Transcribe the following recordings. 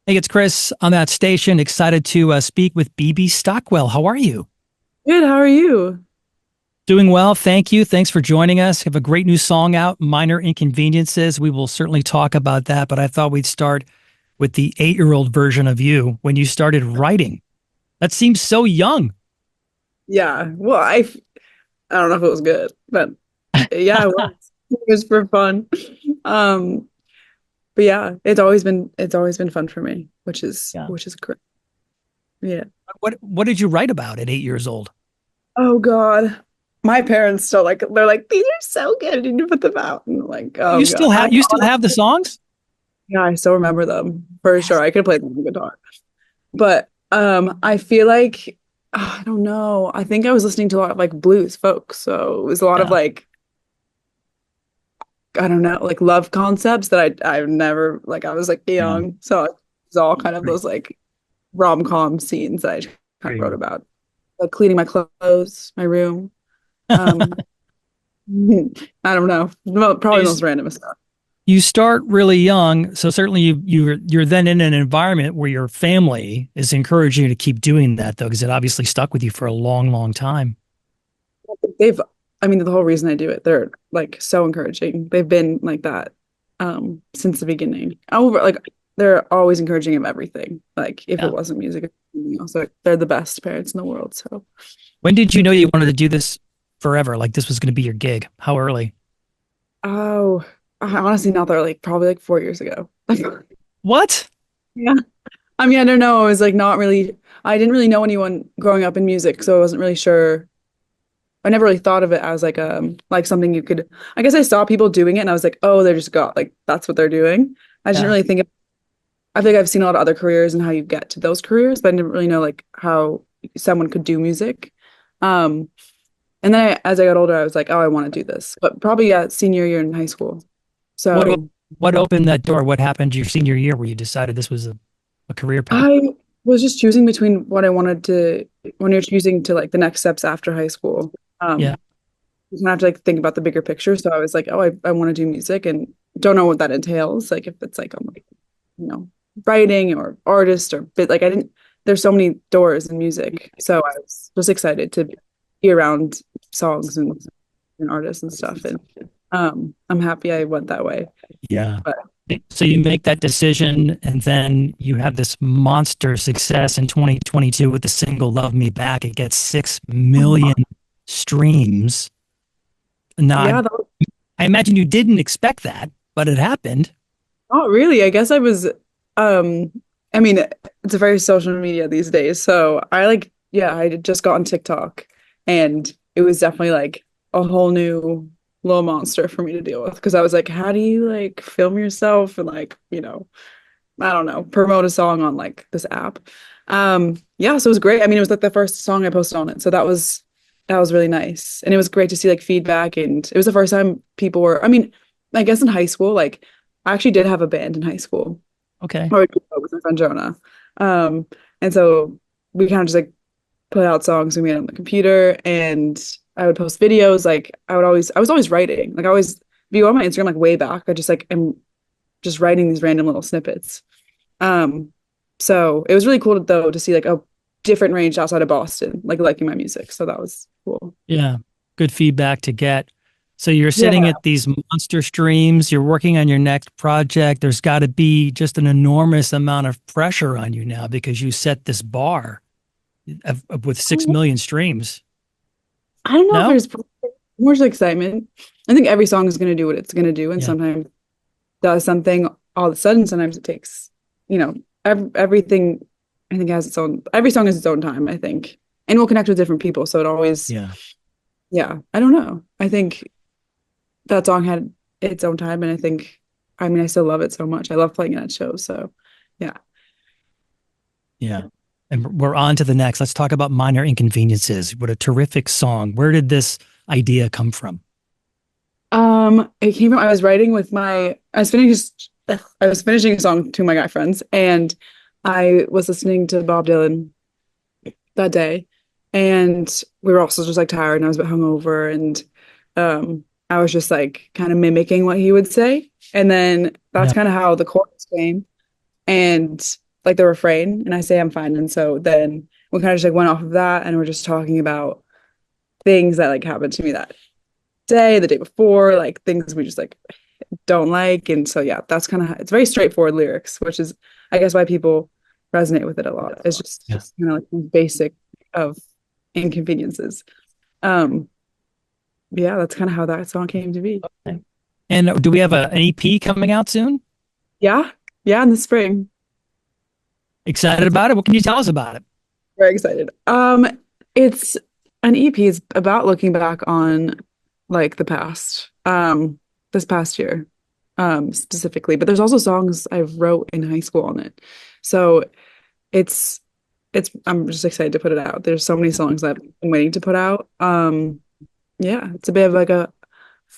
Hey, it's Chris on that station. Excited to speak with Bebe Stockwell. How are you? Good, how are you? Doing well. Thank you. Thanks for joining us. Have a great new song out, Minor Inconveniences. We will certainly talk about that, but I thought we'd start with the 8-year-old version of you when you started writing. That seems so young. Yeah, well, I don't know if it was good, but yeah, it was. It was for fun. Um, but yeah, it's always been fun for me, which is Yeah. which is great. Yeah. What did you write about at 8 years old? Oh God. My parents still like they're like, these are so good. You need to put them out. And I'm like, Oh, oh God. you still have the songs? Yeah, I still remember them for sure. Yes. I could play them on the guitar. But I feel like I don't know. I think I was listening to a lot of like blues folk. So it was a lot of Yeah. like I don't know, like love concepts that I've never like I was like Yeah. young. So it's all kind of Great. those like rom-com scenes that I kind of wrote Great. about. Like cleaning my clothes, my room. Um I don't know. Probably the You, most random stuff. you start really young, so certainly you're then in an environment where your family is encouraging you to keep doing that, though, because it obviously stuck with you for a long, long time. They've I mean the whole reason I do it, they're like so encouraging. They've been like that since the beginning. Over like they're always encouraging of everything. Like if it Yeah. wasn't music, it's something else. Like they're the best parents in the world. So When did you know you wanted to do this forever? Like this was going to be your gig? How early? oh, I honestly not that early, probably like 4 years ago. What? Yeah. I mean, I don't know. I was like not really, I didn't really know anyone growing up in music, so I wasn't really sure. I never really thought of it as like something you could, I guess I saw people doing it and I was like, oh, they're just got like that's what they're doing. I didn't Yeah. really think of, I think I've seen a lot of other careers and how you get to those careers, but I didn't really know like how someone could do music. Um, and then as I got older, I was like, oh, I want to do this. But probably senior year in high school. What o- So what opened that door? What happened your senior year where you decided this was a career path? I was just choosing between what I wanted to when you're choosing to like the next steps after high school. Yeah. You kind of have to like think about the bigger picture. So I was like, oh, I want to do music and don't know what that entails. Like if it's like I'm like, you know, writing or artist or bit like I didn't there's so many doors in music. So I was just excited to be around songs and artists and stuff. And I'm happy I went that way. Yeah. But So you make that decision, and then you have this monster success in 2022 with the single "Love Me Back." It gets 6 million streams. Now, yeah, I imagine you didn't expect that, but it happened. not really. I guess I was um I mean it's a very social media these days. So I like yeah, I had just got on TikTok and it was definitely like a whole new little monster for me to deal with because I was like, how do you like film yourself and like, I don't know, promote a song on like this app. Yeah, so it was great. I mean, it was like the first song I posted on it. So that was really nice. And it was great to see like feedback and it was the first time people were I mean, I guess in high school, like I actually did have a band in high school Okay. or with my friend Jonah. Um, and so we kind of just like put out songs we made on the computer and I would post videos. Like I was always writing. Like I always, if you go on my Instagram, like way back, I just like am just writing these random little snippets. Um, so it was really cool though to see like a different range outside of Boston, like liking my music. So that was cool. Yeah. Good feedback to get. So you're Yeah. sitting at these monster streams, you're working on your next project. There's got to be just an enormous amount of pressure on you now because you set this bar with 6 million streams. I don't know if No? there's more just excitement. I think every song is going to do what it's going to do, and Yeah. sometimes does something all of a sudden. Sometimes it takes, everything. I think has its own. Every song has its own time. I think, and we'll connect with different people. So it always, Yeah. yeah. I don't know. I think that song had its own time, and I think, I mean, I still love it so much. I love playing it at shows. So, yeah. Yeah. And we're on to the next. Let's talk about Minor Inconveniences. What a terrific song. Where did this idea come from? It came from I was writing with my I was finishing a song to my guy friends and I was listening to Bob Dylan that day and we were also just like tired and I was a bit hungover and I was just like kind of mimicking what he would say and then that's Yeah. kind of how the chorus came and like the refrain, and I say I'm fine. And so then we kind of just like went off of that, and we're just talking about things that like happened to me that day, the day before, like things we just like don't like. And so yeah, that's kind of it's very straightforward lyrics, which is I guess why people resonate with it a lot. It's Yeah. just like basic of inconveniences. Um, yeah, that's kind of how that song came to be. Okay. And do we have an EP coming out soon? Yeah, yeah, in the spring. Excited about it? What can you tell us about it? Very excited. It's an EP is about looking back on like the past, this past year, specifically. But there's also songs I wrote in high school on it. So it's I'm just excited to put it out. There's so many songs that I've been waiting to put out. Yeah, it's a bit of like a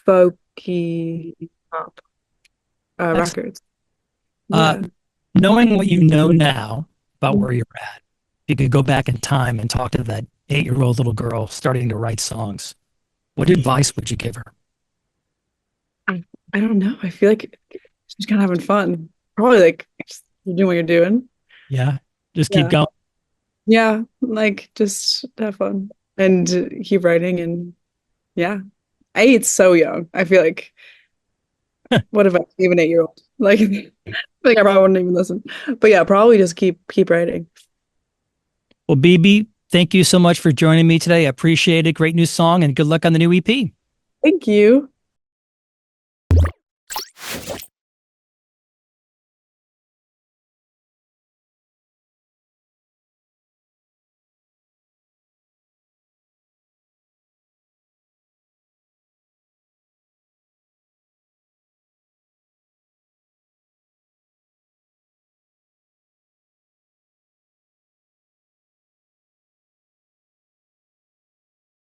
folky pop That's records. uh, Yeah. knowing what you know now about Mhm. where you're at. If you could go back in time and talk to that 8-year-old little girl starting to write songs, what advice would you give her? I, I don't know. I feel like she's kind of having fun. Probably like just you're doing what you're doing. Yeah, just keep Yeah. going. Yeah. Like just have fun and keep writing. And yeah. Eight's so young. I feel like, what if I gave an 8-year-old? Like, like I probably wouldn't even listen. But yeah, probably just keep writing. Well, BB, thank you so much for joining me today. I appreciate it. Great new song and good luck on the new EP. Thank you.